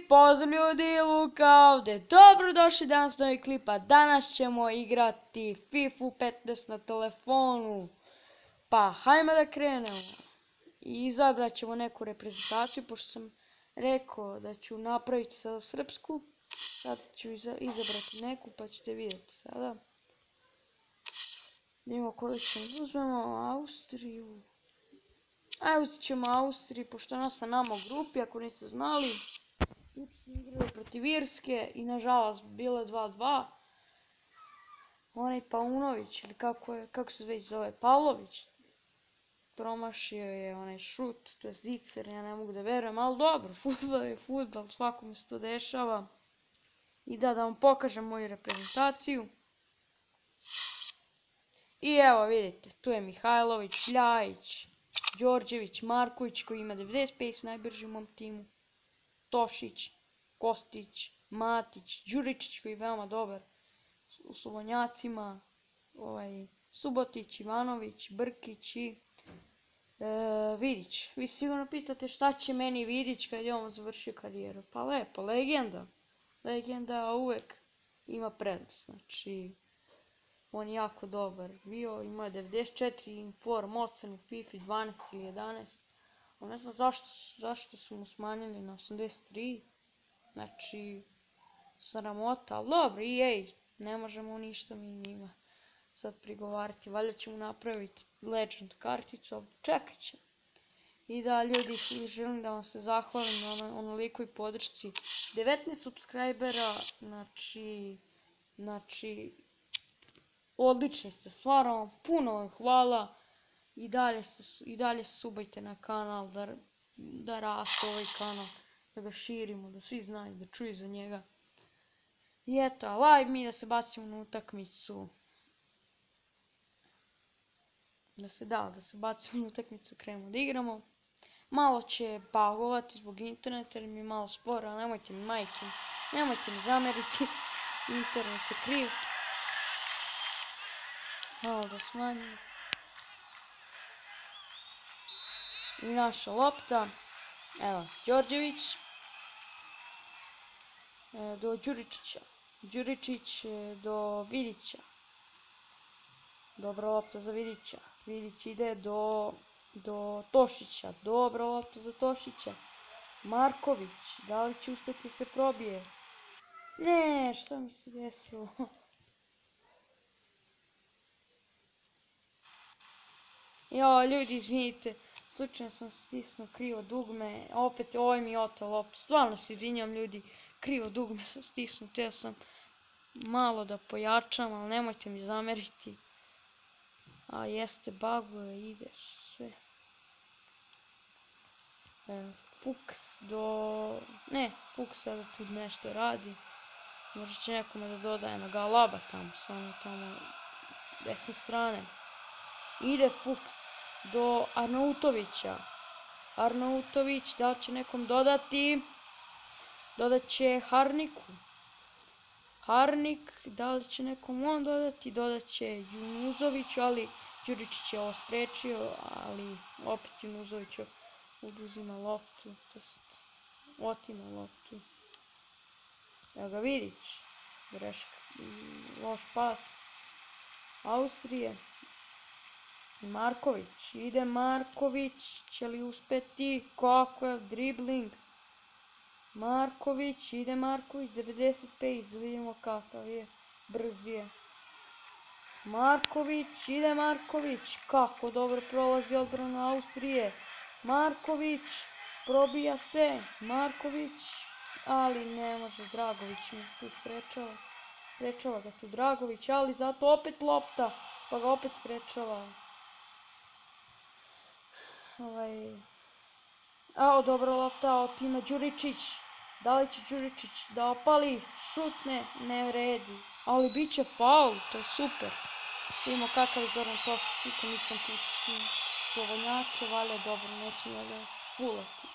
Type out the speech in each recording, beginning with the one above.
pozdrav ljudi, Luka ovdje. Dobrodošli danas novi klipa. Danas ćemo igrati FIFA 15 na telefonu. Pa hajmo da krenemo. I izabrat ćemo neku reprezentaciju, pošto sam rekao da ću napraviti sada srpsku. Sad ću izabrati neku, pa ćete vidjeti sada. Idemo koju ćemo, uzmemo Austriju. Ajde, uzet ćemo Austriju, pošto je ona sa nama u grupi, ako niste znali. Juče smo igrali protiv Irske i nažalost bilo je 2-2. Onaj Paunović, ili kako se već zove, Pavlović, promašio je onaj šut, to je zicer, ja ne mogu da verujem, ali dobro, fudbal je fudbal, svakome se to dešava. I da vam pokažem moju reprezentaciju. I evo vidite, tu je Mihajlović, Ljajić, Đorđević, Marković koji ima 95 najbrži u mom timu. Tošić, Kostić, Matić, Đuričić koji je veoma dobar u Slobonjacima, Subotić, Ivanović, Brkić i Vidić. Vi sigurno pitate šta će meni Vidić kad je on završio karijeru. Pa lepo, legenda. Legenda uvek ima prednost, znači on je jako dobar bio, ima je 94 inform ocen u FIFA 12 ili 11. Ne znam zašto su mu smanjili na 83. Znači, sramota, ali dobro, EA, ne možemo ništa mi njima sad prigovarati. Valjda ćemo napraviti Legend karticu, ali čekat ćemo. I da, ljudi, želim da vam se zahvalim na onolikoj podršci. 19 subscribera, znači, odlični ste, stvarno, puno vam hvala. I dalje subajte na kanal, da raste ovaj kanal, da ga širimo, da svi znaju, da čuju za njega. I eto, live mi da se bacimo na utakmicu. Da se bacimo na utakmicu, krenemo da igramo. Malo će bagovati zbog interneta jer mi je malo sporo, ali nemojte mi majke, nemojte mi zameriti, internet je kriv. Malo da smanjim. I naša lopta, evo, Đorđević, do Đuričića, Đuričić do Vidića, dobra lopta za Vidića, Vidić ide do Tošića, dobra lopta za Tošića, Marković, da li će uspjeti se probije? Ne, što mi se desilo? Jo, ljudi, izvinite, slučajno sam stisnuo krivo dugme, opet ovaj mi je oteo loptu, stvarno se izvinjam ljudi, krivo dugme sam stisnuo, htio sam malo da pojačam, ali nemojte mi zameriti. A jeste, baguje, ideš, sve. Fuchs ne, Fuchs sada tu nešto radi, možda će nekome da dodajemo ga, Alaba tamo, samo tamo desne strane. Ide Fuchs do Arnautovića. Arnautović, da li će nekom dodati? Dodat će Harniku. Harnik, da li će nekom on dodati? Dodat će Junuzoviću, ali Đuričić je ovo sprečio, ali opet Junuzović oduzima loptu, otima loptu. Evo ga Vidić, greška, loš pas Austrije. Marković, ide Marković, će li uspjeti, kako je dribling, Marković, ide Marković, 95, da vidimo kakav je, brz je, Marković, ide Marković, kako dobro prolazi odbranu Austrije, Marković, probija se, Marković, ali ne može, Dragović mi tu sprečava ga tu Dragović, ali zato opet lopta, pa ga opet sprečava. Dobra lopta, otima Đuričić, da li će Đuričić da opali, šutne, ne vredi, ali bit će faul, to je super. Vidimo kakav je Zoran Tošić, nikom nisam pucao Slobonjake, valja dobro, neće njega fulati.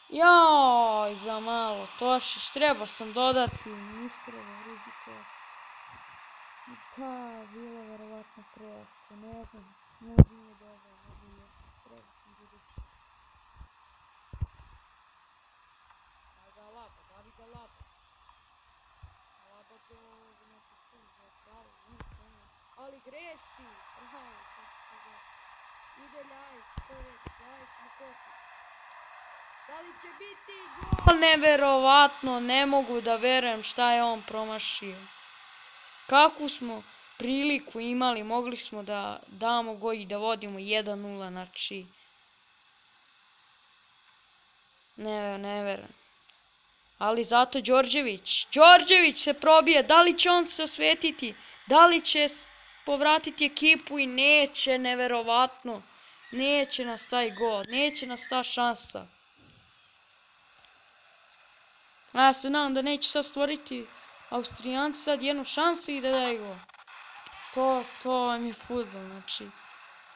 Joj, za malo, Tošić, trebao sam dodati, nisam trebao rizikovati. Da, bilo je verovatno prejako, ne znam, možda nije dobro, trebao sam Đuričić. ali greši. Bravo, kako se zove. Ide Ljajić, čovjek, Ljajić mu kosi. Da li će biti gol? Neverovatno, ne mogu da verujem šta je on promašio. Kakvu smo priliku imali, mogli smo da damo gol i da vodimo 1:0, znači... Ne verujem. Ali zato Đorđević se probije, da li će on se osvetiti, da li će povratiti ekipu i neće, neverovatno. Neće nas taj gol, neće nas ta šansa. A ja se nadam da neće sad stvoriti Austrijanci sad jednu šansu i da daju gol. To vam je fudbal, znači.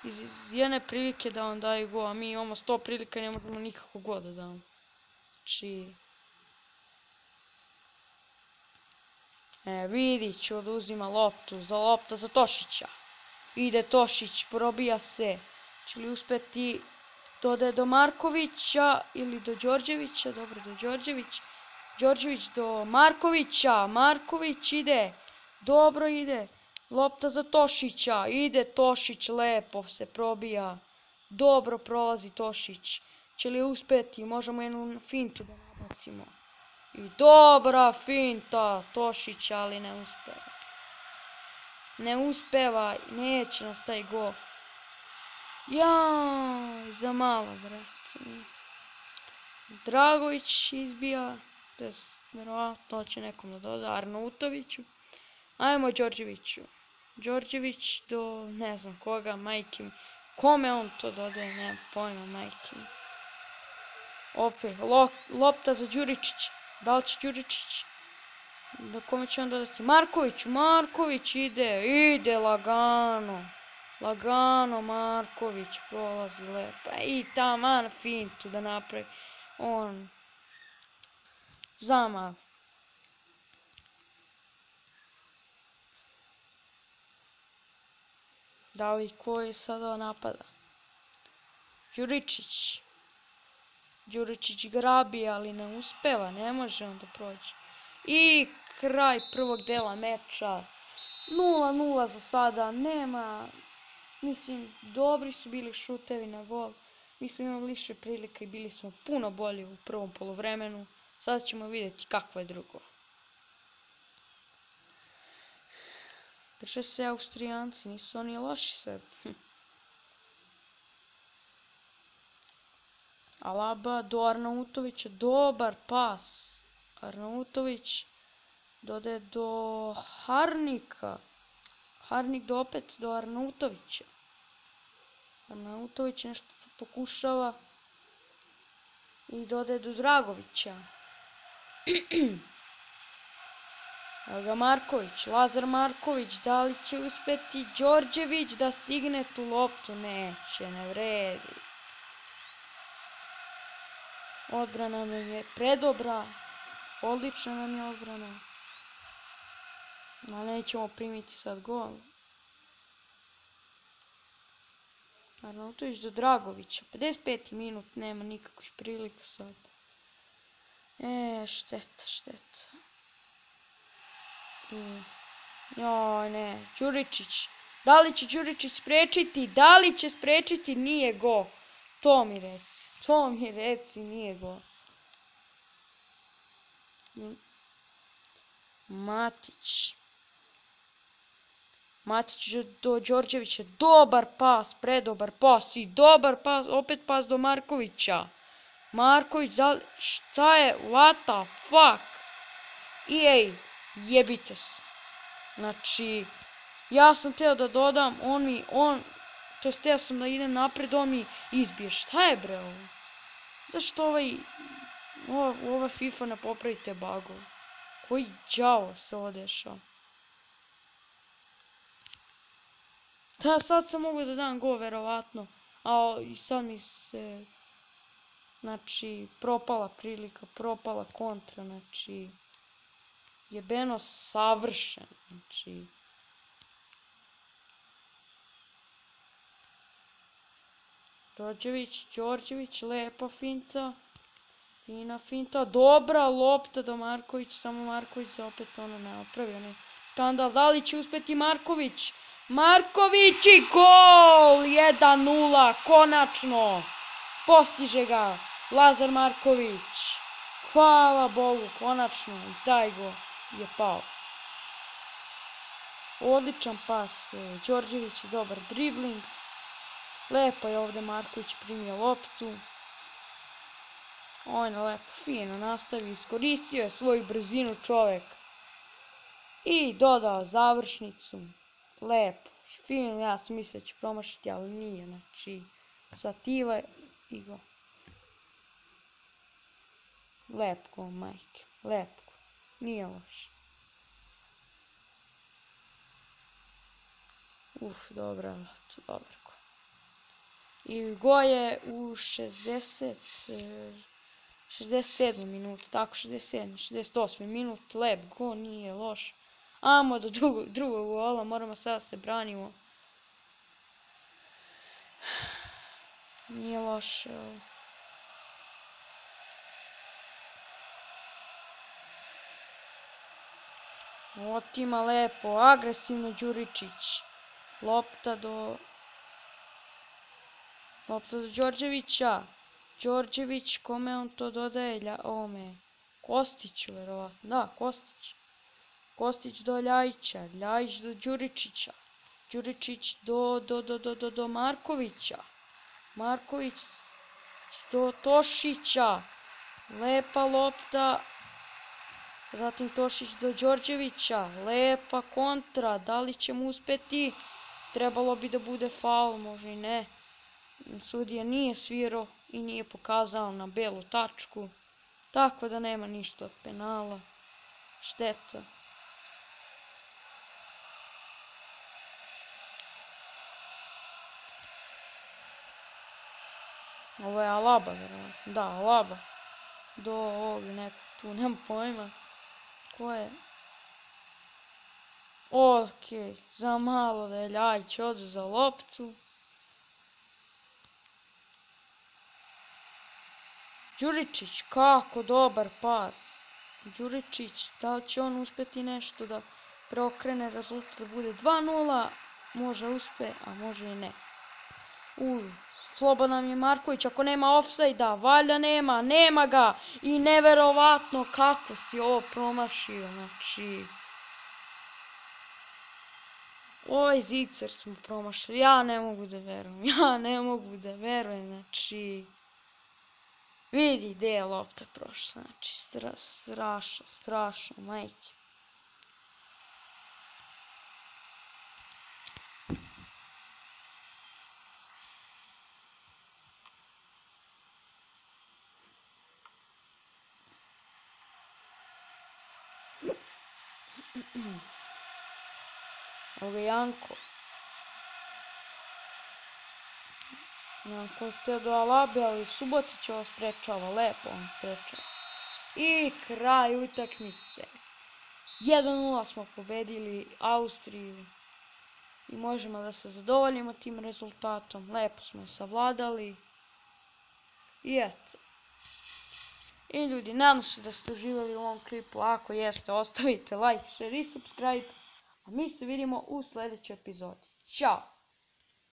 Iz jedne prilike da vam daju gol, a mi imamo 100 prilika i ne možemo nikako gol da damo. Znači... Vidić oduzima lopta za Tošića. Ide Tošić, probija se. Će li uspjeti do Markovića ili do Đorđevića? Dobro, do Đorđevića. Đorđević do Markovića. Marković ide. Dobro ide. Lopta za Tošića. Ide Tošić, lepo se probija. Dobro prolazi Tošić. Će li uspjeti? Možemo jednu fintu da nabacimo. I dobra finta Tošića, ali ne uspeva. Ne uspeva, neće nas taj gol. Jaj, za malo, brate. Dragović izbija. Vjerovatno će nekom da doda Arnautoviću. Ajmo Đorđeviću. Đorđević do ne znam koga, majke mi. Kome on to dodaje, nema pojma, majke mi. Opet, lopta za Đuričić. Da li će Đuričić? Do kome će on dodati? Marković ide lagano. Lagano Marković prolazi lepo. I taman fintu da napravi. On zamal. Da li koji sada napada? Đuričić grabi, ali ne uspeva, ne može on da prođe. I kraj prvog dela meča. 0:0 za sada, nema... Mislim, dobri su bili šutevi na gol. Mi smo imali više prilika i bili smo puno bolji u prvom poluvremenu. Sada ćemo vidjeti kakvo je drugo. Drže se Austrijanci, nisu oni loši sad. Alaba do Arnautovića, dobar pas. Arnautović dodaje do Harnika. Harnik opet do Arnautovića. Arnautović nešto se pokušava i dodaje do Dragovića. Evo ga Marković, Lazar Marković, da li će uspjeti Đorđević da stigne tu loptu? Neće, ne vredi. Odbrana nam je predobra, odlična nam je odbrana. Ali nećemo primiti sad gol. Arnautović do Dragovića, 55. minut, nema nikakvih prilika sad. Šteta. Joj, ne, Đuričić. Da li će Đuričić spriječiti? Da li će spriječiti? Nije gol. To mi reci, nije gol. Matić do Đorđevića. Dobar pas, predobar pas i dobar pas. Opet pas do Markovića. Marković, šta je? What the fuck? EA, jebite se. Znači, ja sam teo da dodam, teo sam da idem napred, on mi izbije. Šta je bre ovo? Zašto ova FIFA ne popravi te bugove? Koji đavo se ovo dešava? Da, sad sam mogu da dam gol, verovatno. A i sad mi se... Znači, propala prilika, propala kontra, znači... Jebeno savršen, znači... Đorđević, lepa finta. Fina finta, dobra lopta do Markovića, samo Marković opet ono ne napravi, skandal. Da li će uspjeti Marković? Marković i gol! 1:0, konačno! Postiže ga Lazar Marković. Hvala Bogu, konačno i taj gol je pao. Odličan pas, Đorđević je dobar dribling. Lepo je ovdje Marković primio loptu. On je lepo, fino nastavio, iskoristio je svoju brzinu čovjek. I dodao završnicu. Lepo, fino, ja sam mislio da će promašiti, ali nije, znači sativa i go. Lep gol, majke, lep gol, nije loš. Dobra, dobar gol. I gol je u 67. minutu, tako 67. 68. minut, lep gol, nije loš. Amo do drugog gola, moramo sada se branimo. Nije loše. Otima lepo, agresivno Đuričić. Lopta do Đorđevića. Đorđević, kome on to dodaje? Ovome. Kostiću, verovatno. Da, Kostić. Kostić do Ljajića. Ljajić do Đuričića. Đuričić do Markovića. Marković do Tošića. Lepa lopta. Zatim Tošić do Đorđevića. Lepa kontra. Da li će mu uspjeti? Trebalo bi da bude faul, možda i ne. Sudija nije svirao i nije pokazao na belu tačku. Tako da nema ništa od penala. Šteta. Ovo je Alaba, verovatno. Da, Alaba. Do ovog nekog tu, nemam pojma. Ko je? Okej, za malo da je Ljajić oduzeo loptu. Đuričić, kako dobar pas. Đuričić, da li će on uspjeti nešto da preokrene rezultat da bude 2:0? Može uspe, a može i ne. Slobodan je Marković, ako nema ofsajda, valjda nema ga. I neverovatno kako si ovo promašio, znači. Ovaj zicer smo promašili, ja ne mogu da verujem, znači. Vidi gdje je lopta prošla, znači strašno, majke. Evo ga Janko. Janko je htio do Alabe, ali Subotić ovo sprečava, lepo on sprečava. I kraj utakmice. 1:0 smo pobedili Austriju. I možemo da se zadovoljimo tim rezultatom. Lepo smo je savladali. I eto. I ljudi, nadam se da ste uživali u ovom klipu. Ako jeste, ostavite like, share i subscribe. A mi se vidimo u sljedećoj epizodi. Ćao!